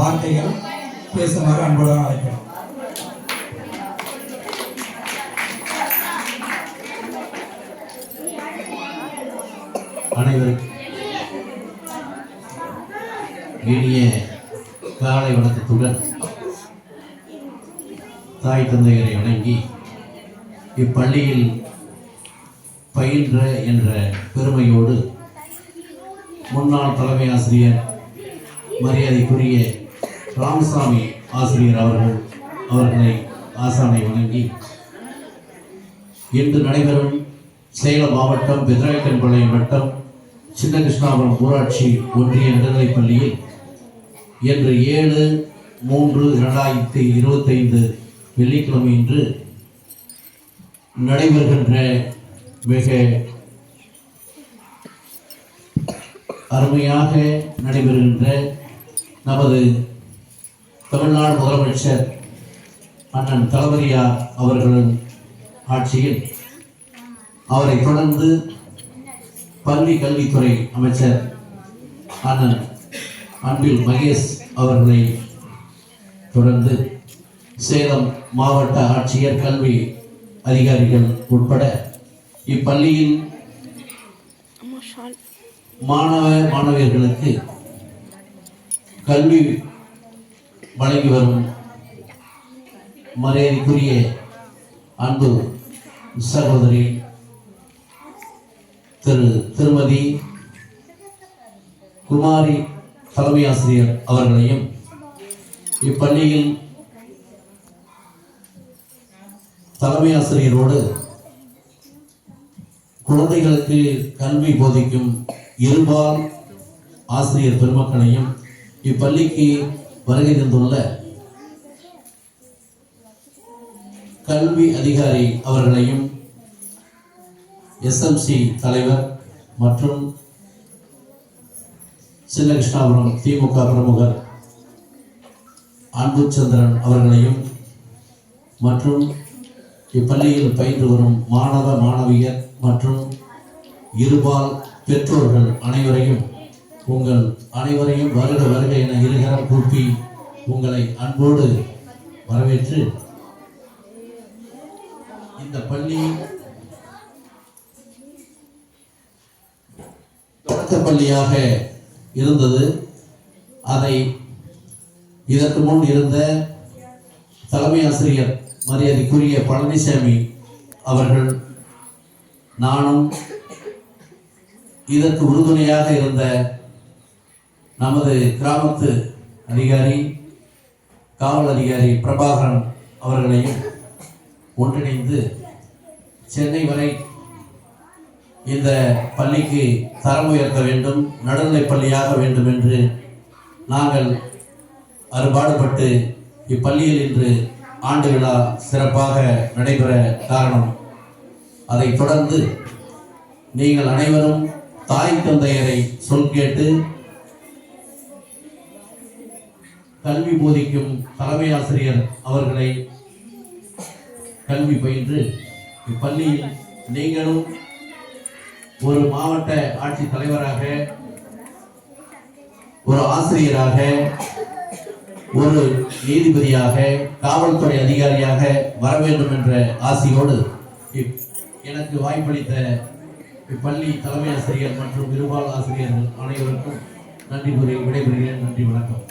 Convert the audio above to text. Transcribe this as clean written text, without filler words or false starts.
வார்த்தைகள் பேசுமாறு அன்புடன் அழைக்கிறோம். அனைவருக்கும் இனிய காலை வணக்கத்துடன் தாய் தந்தையரை வணங்கி இப்பள்ளியில் பயின்ற என்ற பெருமையோடு முன்னாள் தலைமை ஆசிரியர் மரியாதைக்குரிய ராமசாமி ஆசிரியர் அவர்களை ஆசானை வணங்கி இன்று நடைபெறும் சேலம் மாவட்டம் பெத்ராயக்கன்பாளையம் வட்டம் சின்ன கிருஷ்ணாபுரம் ஊராட்சி ஒன்றிய நடுநிலைப்பள்ளியில் இன்று 7/3/2025 வெள்ளிக்கிழமை இன்று நடைபெறுகின்ற மிக அருமையாக நடைபெறுகின்ற நமது தமிழ்நாடு முதலமைச்சர் அண்ணன் தளபதியார் அவர்களின் ஆட்சியில் அவரை தொடர்ந்து பள்ளி கல்வித்துறை அமைச்சர் அண்ணன் அன்பில் மகேஷ் அவர்களை தொடர்ந்து சேலம் மாவட்ட ஆட்சியர் கல்வி அதிகாரிகள் உட்பட இப்பள்ளியில் மாணவர்களுக்கு கல்வி வழங்கி வரும் மரியாதைக்குரிய அன்பு சகோதரி திருமதி குமாரி தலைமை ஆசிரியர் அவர்களையும் இப்பள்ளியில் தலைமை ஆசிரியரோடு குழந்தைகளுக்கு கல்வி போதிக்கும் இருபால் ஆசிரியர் பெருமக்களையும் இப்பள்ளிக்கு வருகை தந்துள்ள கல்வி அதிகாரி அவர்களையும் எஸ்எம்சி தலைவர் மற்றும் சின்ன கிருஷ்ணாபுரம் திமுக பிரமுகர் அன்புச்சந்திரன் அவர்களையும் மற்றும் இப்பள்ளியில் பயின்று வரும் மாணவ மாணவியர் மற்றும் இருபால் பெற்றோர்கள் அனைவரையும் உங்கள் அனைவரையும் வருக வருக என இருகரம் கூப்பி உங்களை அன்போடு வரவேற்று இந்த பள்ளி தொடக்க பள்ளியாக இருந்தது. அதை இதற்கு முன் இருந்த தலைமை ஆசிரியர் மரியாதைக்குரிய பழனிசாமி அவர்கள் நானும் இதற்கு உறுதுணையாக இருந்த நமது கிராமத்து அதிகாரி காவல் அதிகாரி பிரபாகரன் அவர்களையும் ஒன்றிணைந்து சென்னை வரை இந்த பள்ளிக்கு தரம் உயர்த்த வேண்டும், நடுநிலைப் பள்ளியாக வேண்டும் என்று நாங்கள் அறுபாடுபட்டு இப்பள்ளியில் இன்று ஆண்டு விழா சிறப்பாக நடைபெற காரணம். அதை தொடர்ந்து நீங்கள் அனைவரும் தாய் தந்தையரை சொல் கேட்டு கல்வி போதிக்கும் தலைமை ஆசிரியர் அவர்களை கல்வி பயின்று இப்பள்ளியில் நீங்களும் ஒரு மாவட்ட ஆட்சி தலைவராக, ஒரு ஆசிரியராக, ஒரு நீதிபதியாக, காவல்துறை அதிகாரியாக வர வேண்டும் என்ற ஆசையோடு எனக்கு வாய்ப்பளித்த இப்பள்ளி தலைமை ஆசிரியர் மற்றும் இருபால் ஆசிரியர்கள் அனைவருக்கும் நன்றி கூறி விடைபெறுகிறேன். நன்றி, வணக்கம்.